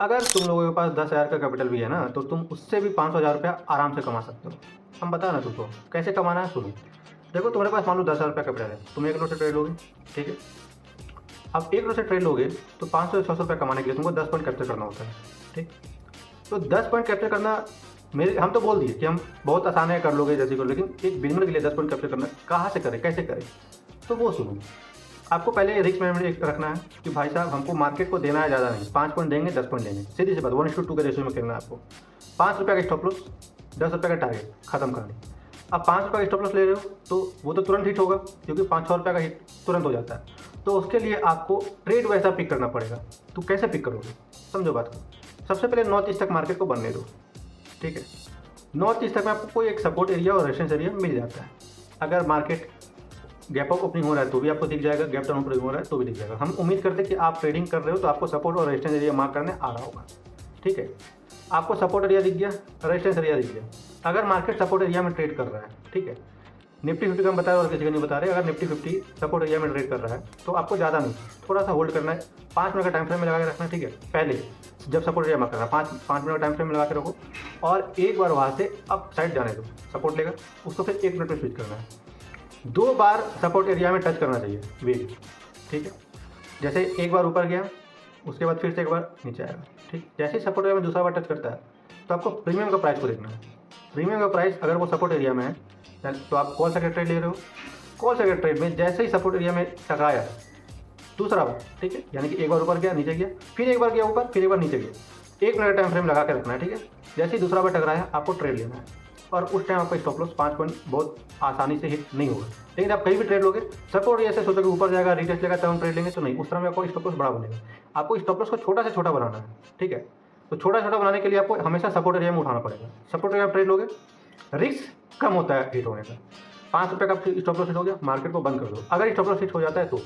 अगर तुम लोगों के पास 10,000 का कैपिटल भी है ना, तो तुम उससे भी 500,000 रुपया आराम से कमा सकते हो। हम बता ना तुमको कैसे कमाना है, सुनो। देखो तुम्हारे पास मान लो 10,000 रुपया कैपिटल है, तुम 1 लोट से ट्रेड लोगे, ठीक है। अब 1 लोट से ट्रेड लोगे तो 500 से 600 रुपया कमाने के लिए तुमको 10 पॉइंट कैप्चर करना होता है, ठीक। तो 10 पॉइंट कैप्चर करना, मेरे हम तो बोल दिए कि हम बहुत आसान है, कर लोगे जैसे करो, लेकिन एक बिगिनर के लिए 10 पॉइंट कैप्चर करना कहाँ से करें, कैसे करें, तो वो सुनो। आपको पहले रिस्क मैनेजमेंट एक रखना है कि भाई साहब हमको मार्केट को देना है ज़्यादा नहीं, 5 पॉइंट देंगे 10 पॉइंट देंगे, सीधी सी बात, 1:2 के रेशियो में खेलना है आपको। 5 रुपये का स्टॉप लॉस, 10 रुपये का टारगेट, खत्म करनी। अब 5 रुपये का स्टॉप लॉस ले रहे हो तो वो तो तुरंत हिट होगा, क्योंकि 5-6 रुपये का हिट तुरंत हो जाता है। तो उसके लिए आपको ट्रेड वैसा पिक करना पड़ेगा। तो कैसे पिक करोगे, समझो बात को। सबसे पहले नॉर्थ ईस्ट तक मार्केट को बनने दो, ठीक है। नॉर्थ ईस्ट तक में आपको कोई एक सपोर्ट एरिया और रेजिस्टेंस एरिया मिल जाता है। अगर मार्केट गैप अप ओपनिंग हो रहा है तो भी आपको दिख जाएगा, गैप डाउन ओपनिंग हो रहा है तो भी दिख जाएगा। हम उम्मीद करते हैं कि आप ट्रेडिंग कर रहे हो तो आपको सपोर्ट और रेजिस्टेंस एरिया मार्क करने आ रहा होगा, ठीक है। आपको सपोर्ट एरिया दिख गया, रेजिस्टेंस एरिया दिख गया। अगर मार्केट सपोर्ट एरिया में ट्रेड कर रहा है, ठीक है, निफ्टी 50 का हम बता रहे और किसी का नहीं बता रहे, अगर निफ्टी 50 सपोर्ट एरिया में ट्रेड कर रहा है तो आपको ज़्यादा नहीं, थोड़ा सा होल्ड करना है, 5 मिनट का टाइम फ्रेम में लगा के रखना है, ठीक है। पहले जब सपोर्ट एरिया में करना है 5 मिनट का टाइम फ्रेम में लगा के रखो, और एक बार वहाँ से अप साइड जाने दो, सपोर्ट लेगा, उसको फिर 1 मिनट में स्विच करना है। 2 बार सपोर्ट एरिया में टच करना चाहिए वेट, ठीक है। जैसे एक बार ऊपर गया, उसके बाद फिर से एक बार नीचे आएगा, ठीक। जैसे ही सपोर्ट एरिया में दूसरा बार टच करता है तो आपको प्रीमियम का प्राइस को देखना है। प्रीमियम का प्राइस अगर वो सपोर्ट एरिया में है तो आप कॉल सेक्टर ट्रेड ले रहे हो, कॉल सेक्टर ट्रेड में जैसे ही सपोर्ट एरिया में टकराया दूसरा बार, ठीक है, यानी कि एक बार ऊपर गया नीचे गया, फिर एक बार गया ऊपर, फिर एक बार नीचे गया, 1 मिनट टाइम फ्रेम लगा के रखना है, ठीक है। जैसे ही दूसरा बार टकराया आपको ट्रेड लेना है, और उस टाइम आपका स्टॉप लॉस 5 पॉइंट बहुत आसानी से हिट नहीं होगा। लेकिन आप कहीं भी ट्रेड लोगे, सपोर्ट ऐसे सोचोगे ऊपर जाएगा, रिटेस्ट लेगा, तब हम ट्रेड लेंगे, तो नहीं, उस तरह में आपको स्टॉप लॉस बड़ा बनेगा। आपको स्टॉप लॉस को छोटा से छोटा बनाना है, ठीक है। तो छोटा छोटा बनाने के लिए आपको हमेशा सपोर्ट एरिया में उठाना पड़ेगा। सपोर्ट एरिया में ट्रेड लोगे, रिस्क कम होता है हिट होने का। 5 रुपये का स्टॉप लॉस हिट हो गया, मार्केट को बंद कर दो। अगर स्टॉप लॉस हिट हो जाता है तो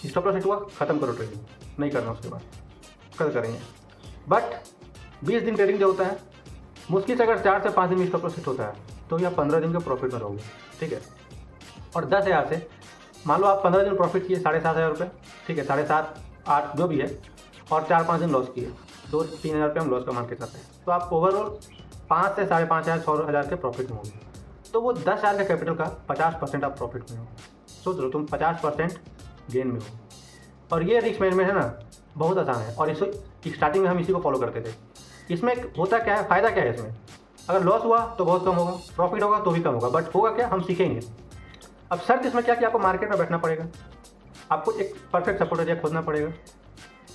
स्टॉप लॉस हिट हुआ, खत्म करो ट्रेडिंग, नहीं करना उसके बाद, कल करेंगे। बट 20 दिन ट्रेडिंग जो होता है, मुश्किल से अगर 4 से 5 दिन में स्टॉप लॉस हिट होता है तो ये आप 15 दिन के प्रॉफिट में रहोगे, ठीक है। और 10,000 से मान लो आप 15 दिन प्रॉफिट किए 7,500 रुपये, ठीक है, 7,500 8 जो भी है, और 4-5 दिन लॉस किए, 2-3 हज़ार रुपये हम लॉस का मान के चलते हैं, तो आप ओवरऑल 5 से 5,500 6,000 के प्रॉफिट में होंगे। तो वो 10,000 के कैपिटल का 50% आप प्रॉफिट में हो। सोच लो तुम 50% गेन में हो। और ये रिस्क मैनेजमेंट है ना, बहुत आसान है, और इसे स्टार्टिंग में हम इसी को फॉलो करते थे। इसमें होता क्या है, फ़ायदा क्या है इसमें, अगर लॉस हुआ तो बहुत कम होगा, प्रॉफिट होगा तो भी कम होगा, बट होगा क्या, हम सीखेंगे। अब शर्त इसमें क्या कि आपको मार्केट में बैठना पड़ेगा, आपको एक परफेक्ट सपोर्ट एरिया खोजना पड़ेगा,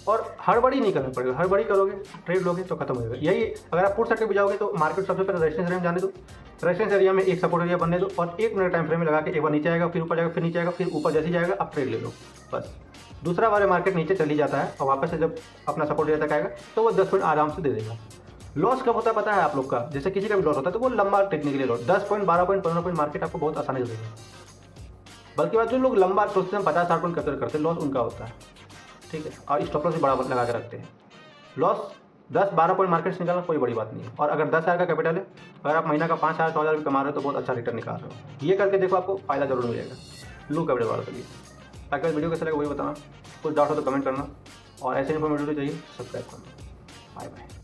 और हड़बड़ी नहीं करना पड़ेगा। हड़बड़ी करोगे, ट्रेड लोगे तो खत्म हो जाएगा। यही अगर आप पुट करके भी जाओगे तो मार्केट सबसे पहले रेजिस्टेंस एरिया में जाने दो, रेजिस्टेंस एरिया में एक सपोर्ट एरिया बनने दो, और 1 मिनट टाइम फ्रेम में लगा के एक बार नीचे आएगा, फिर ऊपर जाएगा, फिर नीचे आएगा, फिर ऊपर जैसे जाएगा आप ट्रेड ले लो, बस। दूसरा बार मार्केट नीचे चली जाता है और वापस से जब अपना सपोर्ट एरिया तक आएगा तो वो 10 पॉइंट आराम से दे देगा। लॉस कब होता है पता है आप लोग का, जैसे किसी का भी लॉस होता है तो वो लंबा technically loss, 10 point 12 point 15 point market आपको बहुत आसानी से देगा। बल्कि बात जो लोग लंबा सोचते हैं 50-60 पॉइंट कैप्चर करते हैं, लॉस उनका होता है, ठीक है। और स्टॉप लॉस भी बड़ा लगा के रखते हैं। लॉस 10-12 पॉइंट मार्केट से निकालना कोई बड़ी बात नहीं है। और अगर 10,000 का कैपिटल है, अगर आप महीना का 5,000 6,000 भी कमा रहे हो तो बहुत अच्छा रिटर्न निकाल रहे हो। ये करके देखो, आपको फायदा जरूर मिलेगा लो कैपिटल वालों के लिए। ताकि वीडियो कैसा लगा वही बताना, कुछ डाउट हो तो कमेंट करना, और ऐसे इन्फॉर्मेटिव चाहिए सब्सक्राइब करना। Bye bye.